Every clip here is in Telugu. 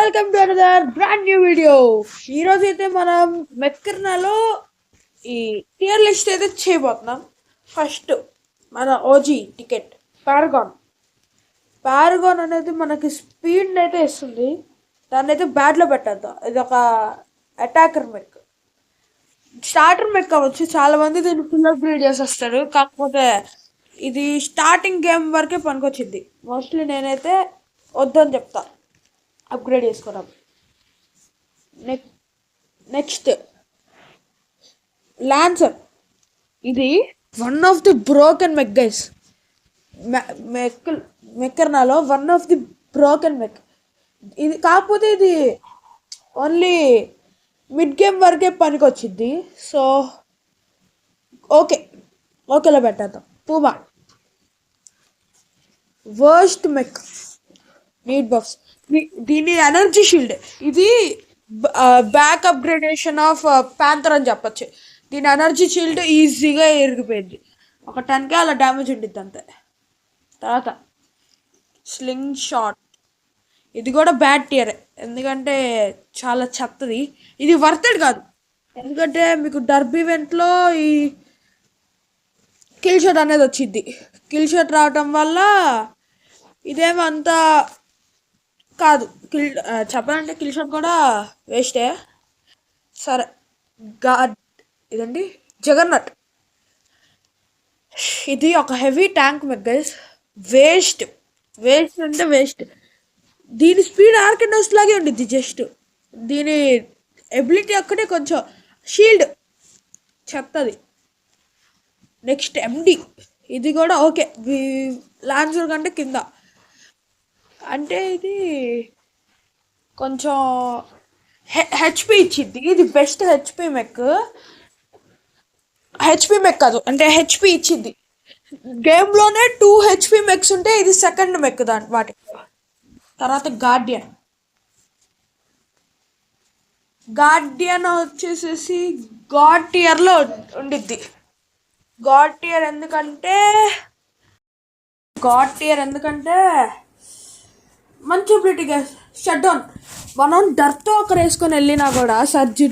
Welcome to another brand new video. ఈరోజు అయితే మనం మెక్కర్నాలో ఈ టియర్ లిస్ట్ అయితే చేయబోతున్నాం. ఫస్ట్ మన ఓజీ టికెట్ పారగాన్ అనేది మనకి స్పీడ్ అయితే ఇస్తుంది. దాన్ని అయితే బ్యాట్లో పెట్టద్దాం. ఇది ఒక అటాకర్ మెక్, స్టార్టర్ మెక్ అవ్వచ్చు. చాలా మంది దీన్ని ఫుల్ అప్గ్రేడ్ చేసేస్తారు. కాకపోతే ఇది స్టార్టింగ్ గేమ్ వరకే పనికొచ్చింది. మోస్ట్లీ నేనైతే వద్దని చెప్తా, అప్గ్రేడ్ చేసుకున్నాం. Next lancer. ఇది one of the broken mech guys. మెక్కర్నాలో one of the broken mech ఇది. కాకపోతే ఇది ఓన్లీ మిడ్ గేమ్ వరకే పనికొచ్చింది. సో ఓకేలో పెట్టేద్దాం. పూమా వర్స్ట్ మెక్, నీడ్ బఫ్స్. దీని ఎనర్జీ షీల్డ్. ఇది బ్యాక్ అప్గ్రేడేషన్ ఆఫ్ ప్యాంథర్ అని చెప్పచ్చు. దీని ఎనర్జీ షీల్డ్ ఈజీగా ఎరిగిపోయింది. ఒక 10k అలా డ్యామేజ్ ఉండిద్ది అంతే. తర్వాత స్లింగ్ షాట్. ఇది కూడా బ్యాడ్ టియర్, ఎందుకంటే చాలా చెత్తది. ఇది వర్తెడ్ కాదు, ఎందుకంటే మీకు డర్బ్ ఈవెంట్లో ఈ కిల్ షాట్ అనేది వచ్చింది. కిల్ షాట్ రావటం వల్ల ఇదేమంతా కాదు. చెప్పాలంటే కిల్ షాట్ కూడా వేస్టే. సరే, ఇదండి జగన్నాథ్. ఇది ఒక హెవీ ట్యాంక్ మెక్ గైస్. వేస్ట్ అంటే వేస్ట్. దీని స్పీడ్ ఆర్కెండోస్ లాగే ఉండిద్ది. జస్ట్ దీని ఎబిలిటీ ఒక్కటే కొంచెం షీల్డ్ చెత్తది. నెక్స్ట్ ఎండి. ఇది కూడా ఓకే, లాన్సర్ కంటే కింద. అంటే ఇది కొంచెం హెచ్పి ఇచ్చింది. ఇది బెస్ట్ హెచ్పి మెక్ కాదు, అంటే హెచ్పి ఇచ్చింది. గేమ్లోనే 2 హెచ్పి మెక్స్ ఉంటే ఇది సెకండ్ మెక్ వాటి. తర్వాత గార్డియన్ వచ్చేసేసి గాడ్ టియర్లో ఉండిద్ది. గాడ్ టియర్ ఎందుకంటే మంచి ఎబిలిటీ గైస్. Shut down. మనం డర్త్ ఒకరు వేసుకొని వెళ్ళినా కూడా సర్జ్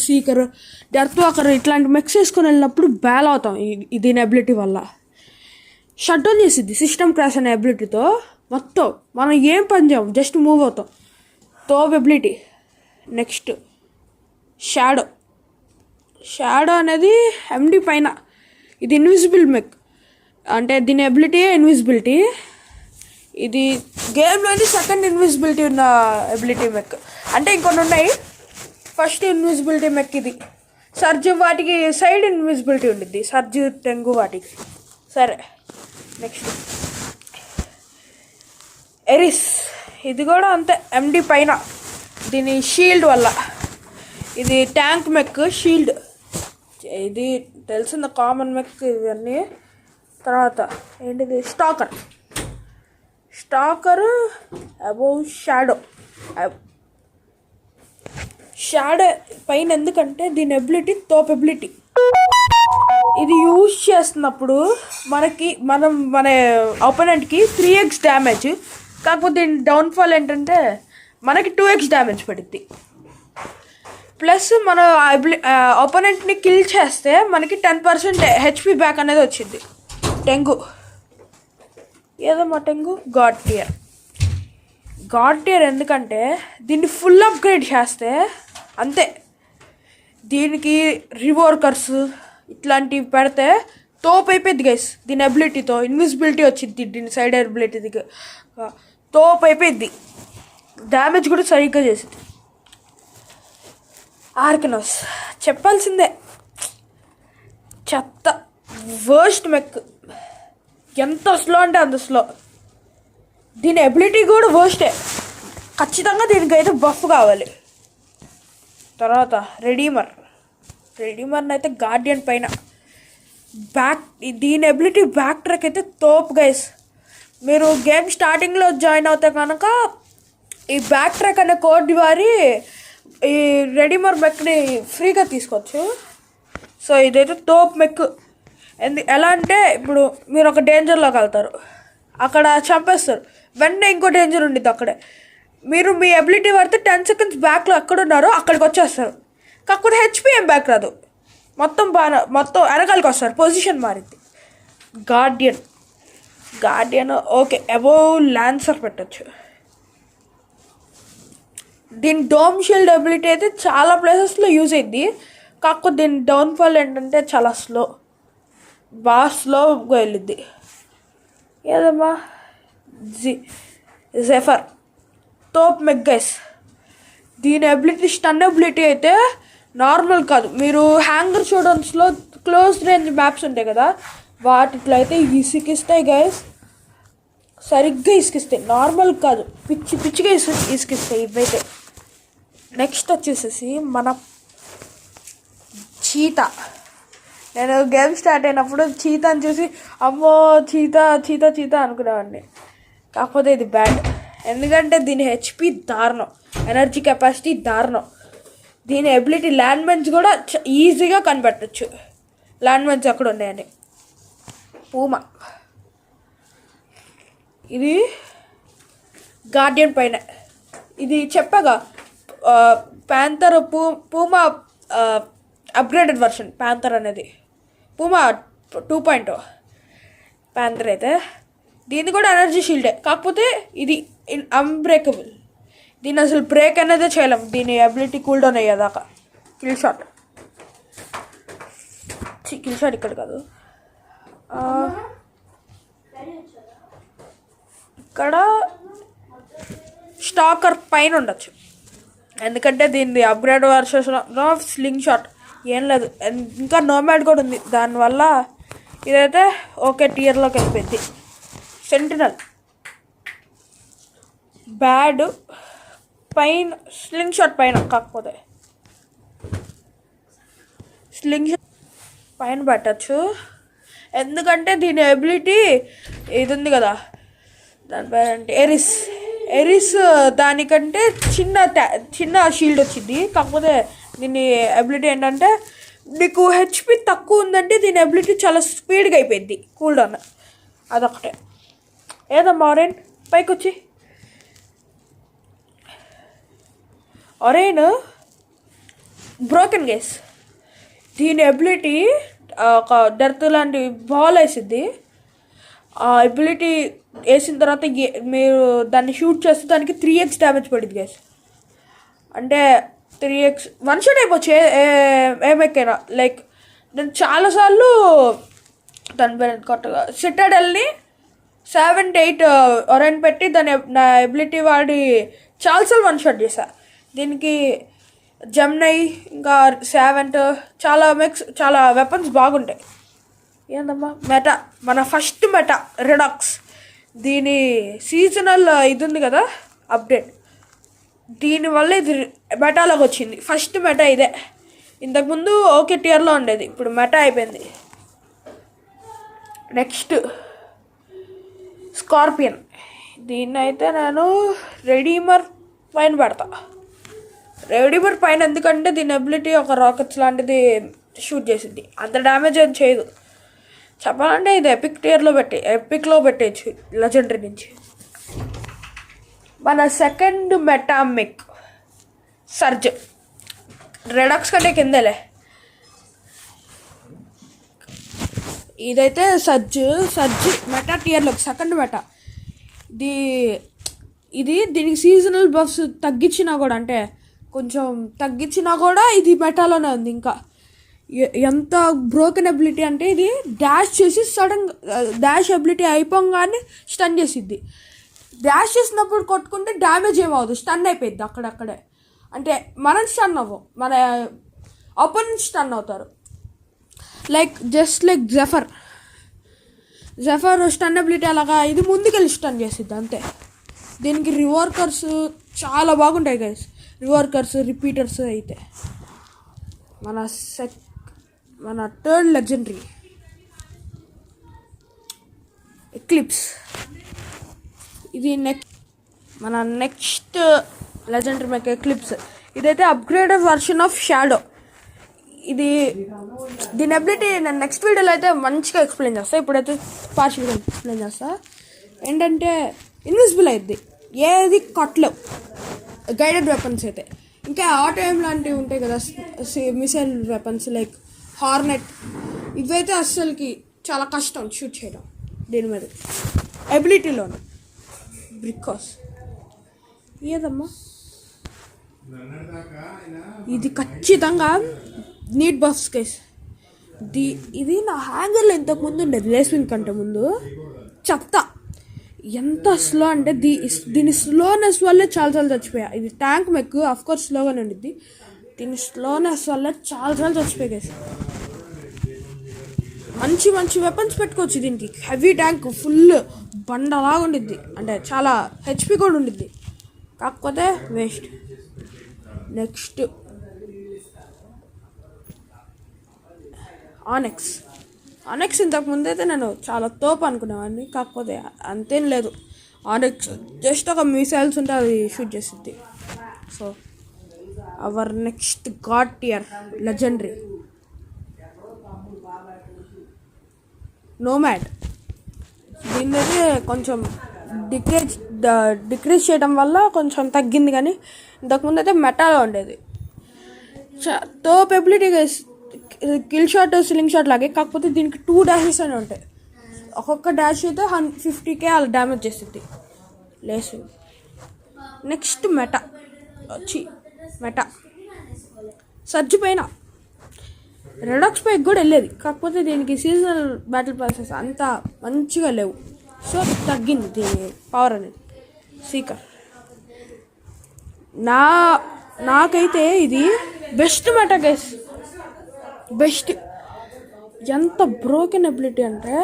సీకర్, డర్త్ ఒకరు ఇట్లాంటి మెక్స్ వేసుకొని వెళ్ళినప్పుడు బ్యాల్ అవుతాం దీని ఎబిలిటీ వల్ల. షట్ డౌన్ చేసిద్ది సిస్టమ్ క్రాష్ అనే ఎబిలిటీతో. మొత్తం మనం ఏం పని చేయం, జస్ట్ మూవ్ అవుతాం. తోబ్ ఎబిలిటీ. నెక్స్ట్ షాడో అనేది ఎండి పైన. ఇది ఇన్విజిబుల్ మెక్, అంటే దీని ఎబిలిటీ ఇన్విజిబిలిటీ. ఇది గేమ్లోని సెకండ్ ఇన్విజిబిలిటీ ఉన్న ఎబిలిటీ మెక్. అంటే ఇంకొన్ని ఉన్నాయి. ఫస్ట్ ఇన్విజిబిలిటీ మెక్ ఇది. సర్జ్ వాటికి సైడ్ ఇన్విజిబిలిటీ ఉండిద్ది, సర్జ్ టెంగు వాటికి. సరే, నెక్స్ట్ ఎరిస్. ఇది కూడా అంతే, ఎండి పైన. దీని షీల్డ్ వల్ల. ఇది ట్యాంక్ మెక్, షీల్డ్. ఇది తెలిసిన కామన్ మెక్ ఇవన్నీ. తర్వాత ఏంటిది స్టాకర్ అబౌవ్ షాడో పైన. ఎందుకంటే దీని ఎబిలిటీ తోప్ ఎబిలిటీ. ఇది యూజ్ చేస్తున్నప్పుడు మన ఆపోనెంట్కి 3x డ్యామేజ్. కాకపోతే దీని డౌన్ఫాల్ ఏంటంటే మనకి 2x డ్యామేజ్ పడుద్ది. ప్లస్ మన ఆపోనెంట్ని కిల్ చేస్తే మనకి 10% హెచ్పి బ్యాక్ అనేది వచ్చింది. టెంగు గాడ్ టియర్ ఎందుకంటే దీన్ని ఫుల్ అప్గ్రేడ్ చేస్తే అంతే. దీనికి రివోర్కర్స్ ఇట్లాంటివి పెడితే తోపు అయిపోయింది గైస్. దీని ఎబిలిటీతో ఇన్విజిబిలిటీ వచ్చింది. దీని సైడ్ ఎబిలిటీ తోపు అయిపోయింది. డ్యామేజ్ కూడా సరిగ్గా చేసింది. ఆర్కనోస్ చెప్పాల్సిందే, చెత్త వర్స్ట్ మెక్. ఎంత స్లో అంటే అంత స్లో. దీని ఎబిలిటీ కూడా వర్స్టే. ఖచ్చితంగా దీనికి అయితే బఫ్ కావాలి. తర్వాత రెడీమర్ని అయితే గార్డియన్ పైన. దీని ఎబిలిటీ బ్యాక్ ట్రాక్ అయితే తోపు గైస్. మీరు గేమ్ స్టార్టింగ్లో జాయిన్ అవుతే కనుక ఈ బ్యాక్ ట్రాక్ అనే కోడ్ వారి ఈ రెడీమర్ మెక్ని ఫ్రీగా తీసుకోవచ్చు. సో ఇదైతే తోపు మెక్. ఎలా అంటే ఇప్పుడు మీరు ఒక డేంజర్లోకి వెళ్తారు, అక్కడ చంపేస్తారు, వెంటనే ఇంకో డేంజర్ ఉండిద్ది అక్కడే. మీరు మీ ఎబిలిటీ వాడితే 10 seconds బ్యాక్లో ఎక్కడ ఉన్నారో అక్కడికి వచ్చేస్తారు. కాకపోతే హెచ్పి ఏం బ్యాక్ రాదు, మొత్తం వెనకాలకి వస్తారు, పొజిషన్ మారింది. గార్డియన్ ఓకే, అబోవ్ లాన్సర్ పెట్టచ్చు. దీని డోమ్ షీల్డ్ ఎబిలిటీ అయితే చాలా ప్లేసెస్లో యూజ్ అయింది. కాకపోతే దీని డౌన్ఫాల్ ఏంటంటే చాలా బాగా స్లోగా వెళ్ళిద్ది. ఏదమ్మా జెఫర్ తోప్ మెగ్గైస్. దీని ఎబిలిటీ స్టన్ ఎబిలిటీ అయితే నార్మల్ కాదు. మీరు హ్యాంగర్ షోడౌన్స్లో క్లోజ్ రేంజ్ మ్యాప్స్ ఉంటాయి కదా, వాటిలో అయితే ఇసుకిస్తాయి గైస్, సరిగ్గా ఇసుకిస్తాయి, నార్మల్ కాదు, పిచ్చిగా ఇసుకిస్తాయి ఇవైతే. నెక్స్ట్ వచ్చేసేసి మన చీతా. నేను గేమ్ స్టార్ట్ అయినప్పుడు చీతాని చూసి అమ్మో చీతా అనుకునేవాడిని. కాకపోతే ఇది బ్యాడ్, ఎందుకంటే దీని హెచ్పి దారుణం, ఎనర్జీ కెపాసిటీ దారుణం. దీని ఎబిలిటీ ల్యాండ్ మైన్స్ కూడా ఈజీగా కనిపెట్టచ్చు, ల్యాండ్ మైన్స్ ఎక్కడ ఉన్నాయని. పూమా ఇది గార్డియన్ పైన, ఇది చెప్పగా panther Puma upgraded version. Panther అనేది పూమా 2.0 ప్యాంథర్ అయితే. దీన్ని కూడా ఎనర్జీ షీల్డే, కాకపోతే ఇది అన్బ్రేకబుల్. దీన్ని అసలు బ్రేక్ అనేది చేయలేం, దీని అబిలిటీ కూల్ డౌన్ అయ్యేదాకా. కిల్ షాట్ ఇక్కడ కాదు, ఇక్కడ స్టాకర్ పైన ఉండొచ్చు, ఎందుకంటే దీన్ని upgrade version of sling shot ఏం లేదు. ఇంకా నోమాడ్ కూడా ఉంది, దానివల్ల ఇదైతే ఓకే టియర్లోకి వెళ్ళిపోయింది. సెంటినల్ బ్యాడ్ పైన, స్లింగ్ షాట్ పైన, కాకపోతే స్లింగ్ షాట్ పైన పెట్టచ్చు, ఎందుకంటే దీని ఎబిలిటీ ఇది ఉంది కదా, దాని పేరంటే ఎరిస్. దానికంటే చిన్న షీల్డ్ వచ్చింది, కాకపోతే దీని ఎబిలిటీ ఏంటంటే నీకు హెచ్పి తక్కువ ఉందంటే దీని ఎబిలిటీ చాలా స్పీడ్గా అయిపోయింది కూల్ డౌన్, అదొకటే. ఏదమ్మా ఆరెన్ పైకి వచ్చి, ఆరెన్ బ్రోకెన్ గేస్. దీని ఎబిలిటీ ఒక డెర్త్ లాంటి బాల్ వేసిద్ది. ఆ ఎబిలిటీ వేసిన తర్వాత మీరు దాన్ని షూట్ చేస్తే దానికి 3x డ్యామేజ్ పడింది గైస్. అంటే 3x వన్ షాట్ అయిపోవచ్చు ఏమెక్కైనా. లైక్ నేను చాలాసార్లు దాని పేరు కరెక్ట్గా సిటాడెల్ని 7 to 8 ఒరైన్ పెట్టి నా ఎబిలిటీ వాడి చాలాసార్లు వన్ షాట్ చేశా. దీనికి జెమ్నై ఇంకా 7 చాలా వెపన్స్ బాగుంటాయి. ఏందమ్మా మెటా, మన ఫస్ట్ మెటా రిడాక్స్. దీని సీజనల్ ఇది ఉంది కదా అప్డేట్, దీనివల్ల ఇది మెటాలోకి వచ్చింది. ఫస్ట్ మెటా ఇదే, ఇంతకుముందు ఓకే టియర్లో ఉండేది, ఇప్పుడు మెటా అయిపోయింది. Next scorpion. దీన్ని అయితే నేను రెడీమర్ పైన పెడతా. రెడీమర్ పైన ఎందుకంటే దీని ఎబిలిటీ ఒక రాకెట్స్ లాంటిది షూట్ చేసింది, అంత డ్యామేజ్ ఏం చేయదు. చెప్పాలంటే ఇది ఎపిక్లో పెట్టేయచ్చు లెజెండరీ నుంచి. మన సెకండ్ మెటామిక్ సర్జ్, రెడాక్స్ కంటే కిందలే. ఇదైతే సర్జ్ మెటా టియర్లో సెకండ్ మెటా. దీనికి సీజనల్ బఫ్స్ తగ్గించినా కూడా, అంటే కొంచెం తగ్గించినా కూడా ఇది మెటాలోనే ఉంది. ఇంకా ఎంత బ్రోకెన్ ఎబిలిటీ అంటే ఇది డాష్ చేసి సడన్ డాష్ ఎబిలిటీ అయిపోగానే స్టన్ చేసిద్ది. డాష్ చేసినప్పుడు కొట్టుకుంటే డ్యామేజ్ ఏమవుతుంది, స్టన్ అయిపోయింది అక్కడక్కడే. అంటే మనం స్టన్ అవ్వం, మన అపోనెంట్ స్టన్ అవుతారు. జస్ట్ లైక్ జెఫర్ స్టన్ ఎబిలిటీ అలాగా ఇది ముందుకెళ్ళి స్టన్ చేసిద్ది అంతే. దీనికి రివర్కర్స్ చాలా బాగుంటాయి గైస్, రివర్కర్స్ రిపీటర్స్ అయితే. మన థర్డ్ లెజెండరీ ఎక్లిప్స్. ఇది మన నెక్స్ట్ లెజెండరీ మెక్ ఎక్లిప్స్. ఇదైతే అప్గ్రేడెడ్ వర్షన్ ఆఫ్ షాడో. దీని ఎబిలిటీ నేను నెక్స్ట్ వీడియోలో అయితే మంచిగా ఎక్స్ప్లెయిన్ చేస్తాను, ఇప్పుడైతే పార్షియల్గా ఎక్స్ప్లెయిన్ చేస్తా. ఏంటంటే ఇన్విజిబుల్ అయింది, ఏది కట్లేవు గైడెడ్ వెపన్స్ అయితే. ఇంకా ఆటోఎం లాంటివి ఉంటాయి కదా, మిసైల్ వెపన్స్ లైక్ హార్నెట్, ఇవైతే అస్సలకి చాలా కష్టం షూట్ చేయడం దీని మీద. ఎబిలిటీలోనే బికాస్ ఏదమ్మా ఇది ఖచ్చితంగా నీడ్ బఫ్స్ కేస్. ఇది నా హ్యాంగర్లో ఇంతకుముందు ఉండేది లేస్వింగ్ కంటే ముందు. చెత్త ఎంత స్లో అంటే దీని స్లోనెస్ వల్లే చాలాసార్లు చచ్చిపోయా. ఇది ట్యాంక్ మెక్ అఫ్కోర్స్ స్లోగానే ఉండిద్ది, దీని స్లోనెస్ వల్ల చాలాసార్లు చచ్చిపోయా కేసు. మంచి మంచి వెపన్స్ పెట్టుకోవచ్చు దీనికి. హెవీ ట్యాంక్ ఫుల్ బండలాగా ఉండిద్ది, అంటే చాలా హెచ్పి కూడా ఉండిద్ది, కాకపోతే వేస్ట్. నెక్స్ట్ ఆనెక్స్ ఇంతకుముందు అయితే నేను చాలా తోపు అనుకునేవాడిని, కాకపోతే అంతేం లేదు. ఆనెక్స్ జస్ట్ ఒక మిసైల్స్ ఉంటే అది షూట్ చేసిద్ది. So our next god tier legendary nomad. దీన్నైతే కొంచెం డిక్రీజ్ చేయడం వల్ల కొంచెం తగ్గింది, కానీ ఇంతకుముందు అయితే మెటాలో ఉండేది. తోపు ability kill shot sling shot లాగే, కాకపోతే దీనికి 2 డాషెస్ అని ఉంటాయి. ఒక్కొక్క డాష్ అయితే 50k అలా డ్యామేజ్ చేస్తుంది లేసు. నెక్స్ట్ మెటా సర్జ్ పైన రెడాక్స్ పైకి కూడా వెళ్ళేది, కాకపోతే దీనికి సీజనల్ బ్యాటిల్ పాసెస్ అంత మంచిగా లేవు, సో తగ్గింది దీని పవర్ అనేది. సీకర్ నాకైతే ఇది బెస్ట్ మెటా గైస్, బెస్ట్. ఎంత బ్రోకెన్ ఎబిలిటీ అంటే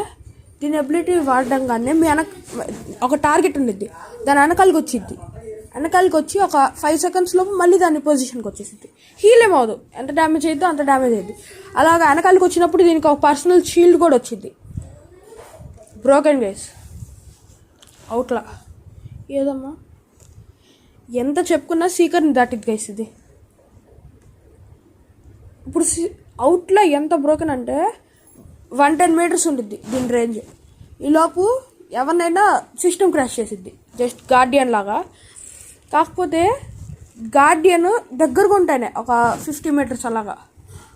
దీని ఎబిలిటీ వాడడంగానే మీ ఒక టార్గెట్ ఉండిద్ది, దాని వెనకాలకి వచ్చి ఒక 5 seconds లోపు మళ్ళీ దాని పొజిషన్కి వచ్చేసింది. హీల్ ఏమవుదు, ఎంత డ్యామేజ్ అయ్యిద్దో అంత డ్యామేజ్ అయ్యింది. అలాగా వెనకాలకి వచ్చినప్పుడు దీనికి ఒక పర్సనల్ షీల్డ్ కూడా వచ్చింది. బ్రోకెన్ గైస్ అవుట్లా ఏదమ్మా ఎంత చెప్పుకున్నా సీకర్ని దాటిద్ది గైస్. ఇది ఇప్పుడు అవుట్లో ఎంత బ్రోకెన్ అంటే 110 meters ఉంటుంది దీని రేంజ్. ఈలోపు ఎవరినైనా సిస్టమ్ క్రాష్ చేసిద్ది, జస్ట్ గార్డియన్ లాగా. కాకపోతే గార్డియన్ దగ్గరగా ఉంటానే ఒక 50 meters అలాగా,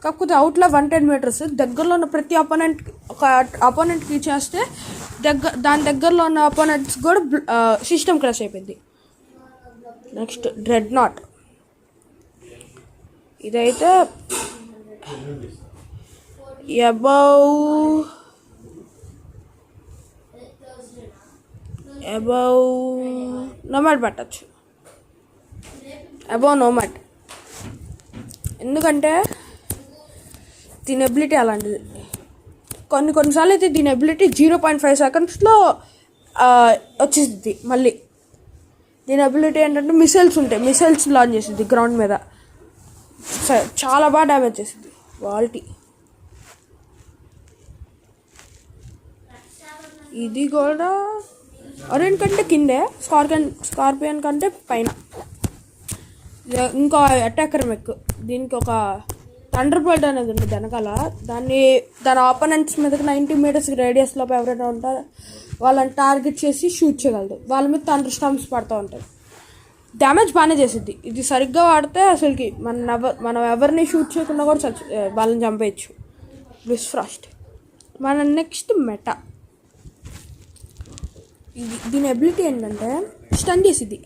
కాకపోతే అవుట్లో 110 meters. దగ్గరలో ఉన్న ప్రతి అపోనెంట్కి చేస్తే దాని దగ్గరలో ఉన్న అపోనెంట్స్ కూడా సిస్టమ్ క్రాష్ అయిపోయింది. Next dread not. ఇదైతే అబౌవ్ నోమాడ్ పెట్టచ్చు, అబౌవ్ నోమాడ్. ఎందుకంటే దీని ఎబిలిటీ అలాంటిది. కొన్నిసార్లు అయితే దీని ఎబిలిటీ 0.5 seconds వచ్చేసింది. మళ్ళీ దీని ఎబిలిటీ ఏంటంటే మిసైల్స్ లాంచ్ చేసింది గ్రౌండ్ మీద, చాలా బాగా డ్యామేజ్ చేసింది. వాల్టీ ఇది కూడా అరెంట్ కంటే కిందే, స్కార్పియన్ కంటే పైన. ఇంకా అటాకర్ మెక్, దీనికి ఒక థండర్ బోల్ట్ అనేది ఉంటుంది వెనకాల. దాని ఆపోనెంట్స్ మీదకి 90 meters రేడియస్లో ఎవరైనా ఉంటారో వాళ్ళని టార్గెట్ చేసి షూట్ చేయగలదు. వాళ్ళ మీద థండర్ స్టార్మ్స్ పడుతూ ఉంటాయి. డ్యామేజ్ బాగానే చేసిద్ది. ఇది సరిగ్గా వాడితే అసలుకి మనం ఎవరిని షూట్ చేయకుండా కూడా వాళ్ళని చంపేయచ్చు. బ్లిస్ ఫ్రాస్ట్ మన నెక్స్ట్ మెటా. దీని ఎబిలిటీ ఏంటంటే స్టన్ చేసిద్ది.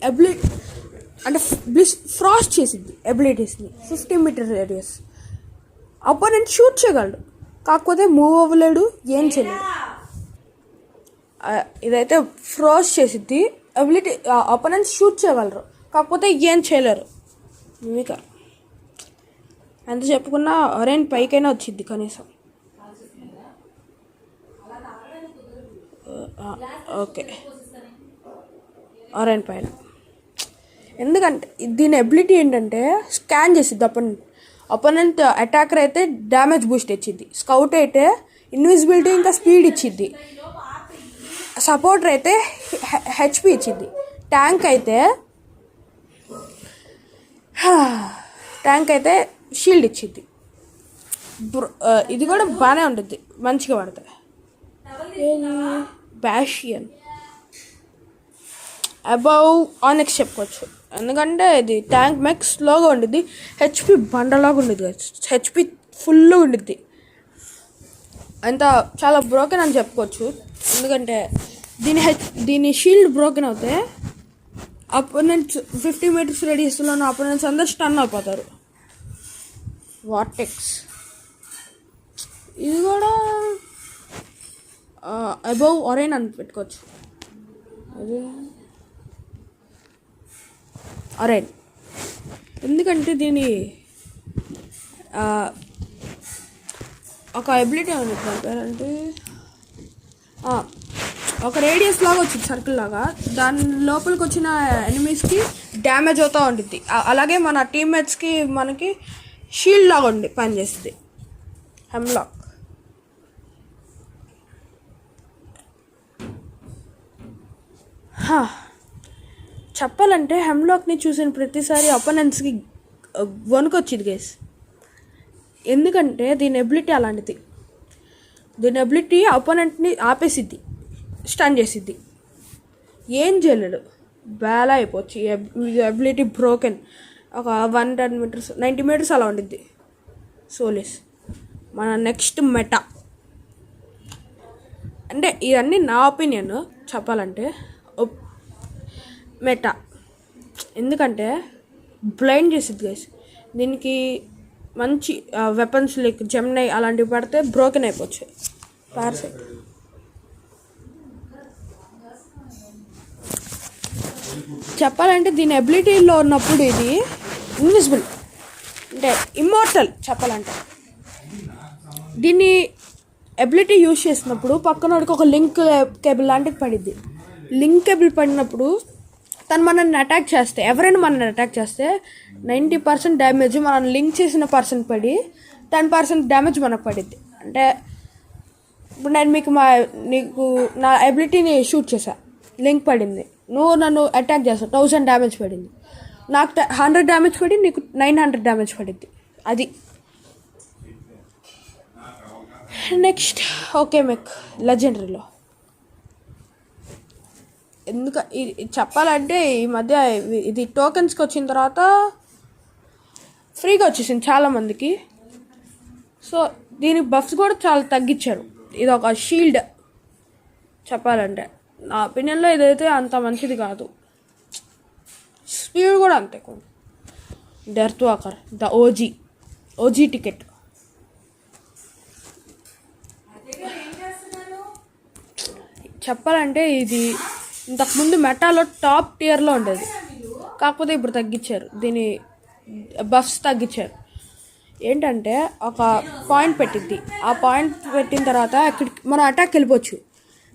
అంటే బ్లిస్ ఫ్రాస్ట్ చేసిద్ది ఎబిలిటీస్ని. 50 meters రేడియస్. అపోనెంట్ షూట్ చేయగలడు, కాకపోతే మూవ్ అవ్వలేడు, ఏం చేయలేడు. ఇదైతే ఫ్రాస్ట్ చేసిద్ది. ఎబిలిటీ అపోనెంట్ షూట్ చేయగలరు, కాకపోతే ఏం చేయలేరు. మిమికర్ ఎంత చెప్పుకున్నా అరేంజ్ పైకైనా వచ్చింది కనీసం. ఓకే అరేంజ్ పైన. ఎందుకంటే దీని ఎబిలిటీ ఏంటంటే స్కాన్ చేసిద్ది అపోనెంట్ అటాకర్ అయితే డ్యామేజ్ బూస్ట్ ఇచ్చిద్ది, స్కౌట్ అయితే ఇన్విజిబిలిటీ ఇంకా స్పీడ్ ఇచ్చిద్ది, సపోర్టర్ అయితే హెచ్పి ఇచ్చిద్ది, ట్యాంక్ అయితే షీల్డ్ ఇచ్చిద్ది. ఇది కూడా బాగానే ఉంటుంది మంచిగా పడతాయి. బ్యాషియన్ అబౌవ్ ఆనెక్స్ చెప్పుకోవచ్చు. ఎందుకంటే ఇది ట్యాంక్ మెక్ స్లోగా ఉండిద్ది, హెచ్పి బండలాగా ఉండిద్ది, హెచ్పి ఫుల్గా ఉండిద్ది. అంత చాలా బ్రోకెన్ అని చెప్పుకోవచ్చు. ఎందుకంటే దీని షీల్డ్ బ్రోకెన్ అవుతే అపోనెంట్స్ 50 మీటర్స్ రేడియస్లో ఉన్న అపోనెంట్స్ అందరు స్టన్ అయిపోతారు. వార్టెక్స్ ఇది కూడా అబౌవ్ ఒరైన్ అని పెట్టుకోవచ్చు. అది ఒరైన్ ఎందుకంటే దీని ఒక ఎబిలిటీ ఉంది అంటే ఒక రేడియస్ లాగా వచ్చింది, సర్కిల్ లాగా. దాని లోపలికి వచ్చిన ఎనిమీస్కి డ్యామేజ్ అవుతూ ఉంటుంది. అలాగే మన టీమ్మేట్స్కి మనకి షీల్డ్ లాగా ఉండి పనిచేస్తుంది. హెమ్లాక్ చెప్పాలంటే హెమ్లాక్ని చూసిన ప్రతిసారి అపోనెంట్స్కి వణుకొచ్చింది గైస్. ఎందుకంటే దీని ఎబిలిటీ అలాంటిది. దీని ఎబిలిటీ అపోనెంట్ని ఆపేసిద్ది, స్టన్ చేసిద్ది, ఏం చేయలేడు, బేలా అయిపోవచ్చు. Ability broken. ఒక 110 మీటర్స్ 90 మీటర్స్ అలా ఉండిద్ది. సోలిస్ మన నెక్స్ట్ మెటా. అంటే ఇవన్నీ నా ఒపీనియన్ చెప్పాలంటే. మెటా ఎందుకంటే బ్లైండ్ చేసిద్ది గైస్. దీనికి మంచి వెపన్స్ లైక్ జెమ్నై అలాంటివి పడితే బ్రోకెన్ అయిపోవచ్చు. పార్సైట్ చెప్పాలంటే దీని ఎబిలిటీలో ఉన్నప్పుడు ఇది ఇన్విజిబుల్, అంటే ఇమ్మోర్టల్. చెప్పాలంటే దీన్ని ఎబిలిటీ యూజ్ చేసినప్పుడు పక్కనోడికి ఒక లింక్ కేబుల్ లాంటిది పడిద్ది. లింక్ కేబుల్ పడినప్పుడు తను మనల్ని అటాక్ చేస్తే, ఎవరైనా మనల్ని అటాక్ చేస్తే 90% డ్యామేజ్ మనం లింక్ చేసిన పర్సన్ పడి 10% డ్యామేజ్ మనకు పడిద్ది. అంటే ఇప్పుడు నేను నీకు నా ఎబిలిటీని షూట్ చేశా, లింక్ పడింది, నువ్వు నన్ను అటాక్ చేస్తావు, 1000 డ్యామేజ్ పడింది. నాకు 100 డ్యామేజ్ పడి నీకు 900 డ్యామేజ్ పడింది. అది నెక్స్ట్ ఓకే మెక్ లెజెండరీలో. ఎందుకు చెప్పాలంటే ఈ మధ్య ఇది టోకెన్స్కి వచ్చిన తర్వాత ఫ్రీగా వచ్చేసింది చాలామందికి. సో దీని బఫ్స్ కూడా చాలా తగ్గించారు. ఇది ఒక షీల్డ్. చెప్పాలంటే నా ఒపీనియన్లో ఇదైతే అంత మంచిది కాదు. స్పీడ్ కూడా అంతే. Dearth walker the OG ticket. చెప్పాలంటే ఇది ఇంతకుముందు మెటాలో టాప్ టియర్లో ఉండేది, కాకపోతే ఇప్పుడు తగ్గించారు. దీని బఫ్స్ తగ్గించారు. ఏంటంటే ఒక పాయింట్ పెట్టిద్ది, ఆ పాయింట్ పెట్టిన తర్వాత మనం అటాక్కి వెళ్ళిపోవచ్చు.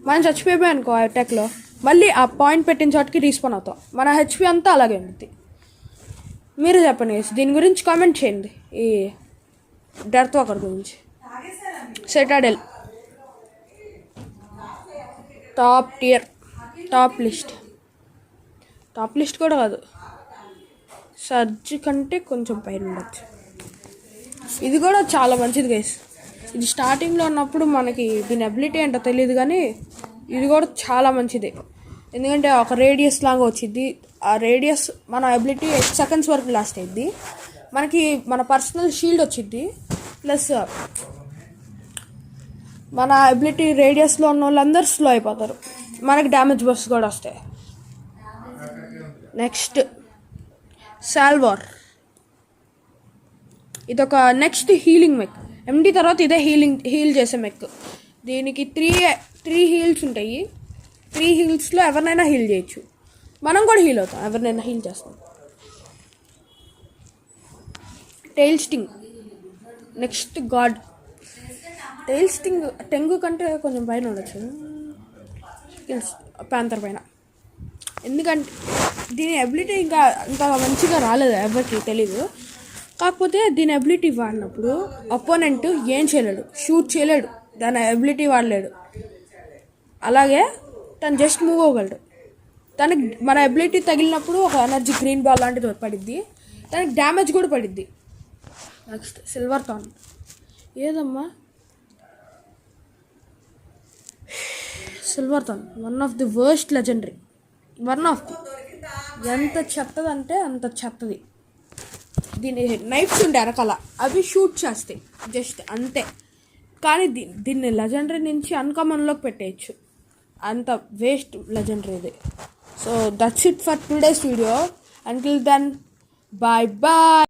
మనం చచ్చిపోయిపోయాం అనుకో ఆ అటాక్లో, మళ్ళీ ఆ పాయింట్ పెట్టిన చోటుకి రీస్పాన్ అవుతాం. మన హెచ్పి అంతా అలాగే ఉంటుంది. మీరు చెప్పండి దీని గురించి కామెంట్ చేయండి, ఈ డెర్త్ వాకర్ గురించి. సెటాడెల్ టాప్ టియర్, టాప్ లిస్ట్ కూడా కాదు, సర్జ్ కంటే కొంచెం పైన ఉండొచ్చు. ఇది కూడా చాలా మంచిది గైస్. ఇది స్టార్టింగ్లో ఉన్నప్పుడు మనకి దీని అబిలిటీ ఏంటో తెలియదు, కానీ ఇది కూడా చాలా మంచిది. ఎందుకంటే ఒక రేడియస్ లాగా వచ్చింది. ఆ రేడియస్ మన అబిలిటీ 8 సెకండ్స్ వరకు లాస్ట్ అయ్యిద్ది. మనకి మన పర్సనల్ షీల్డ్ వచ్చింది, ప్లస్ మన అబిలిటీ రేడియస్లో ఉన్న వాళ్ళందరూ స్లో అయిపోతారు. మనకి డ్యామేజ్ బఫ్స్ కూడా వస్తాయి. నెక్స్ట్ సాల్వార్. ఇదొక నెక్స్ట్ హీలింగ్ మెక్. ఎండి తర్వాత ఇదే హీల్ చేసే మెక్. దీనికి త్రీ హీల్స్ ఉంటాయి. 3 హీల్స్లో ఎవరినైనా హీల్ చేయొచ్చు. మనం కూడా హీల్ అవుతాం, ఎవరినైనా హీల్ చేస్తాం. Tail sting next god. Tail sting Tengu కంటే కొంచెం పైన ఉండొచ్చు, ప్యాంతర్ పైన. ఎందుకంటే దీని అబిలిటీ ఇంకా అంత మంచిగా రాలేదు, ఎవరికి తెలీదు. కాకపోతే దీని అబిలిటీ వాడినప్పుడు అపోనెంట్ ఏం చేయలేడు, షూట్ చేయలేడు, దాని అబిలిటీ వాడలేడు. అలాగే తను జస్ట్ మూవ్ అవ్వగలడు. తనకి మన అబిలిటీ తగిలినప్పుడు ఒక ఎనర్జీ గ్రీన్ బాల్ లాంటిది పడిద్ది, తనకి డ్యామేజ్ కూడా పడిద్ది. Next silver thorn. ఏదమ్మా silver thorn, one of the worst legendary. One of the ఎంత చెత్తదంటే అంత చెత్తది. దీని నైఫ్స్ ఉండే వెనకాల అవి షూట్ చేస్తాయి జస్ట్ అంతే. కానీ దీన్ని లెజెండరీ నుంచి అన్కామన్లోకి పెట్టేయచ్చు, అంత వేస్ట్ లెజెండరీ ఇది. So that's it for today's video. Until then bye bye.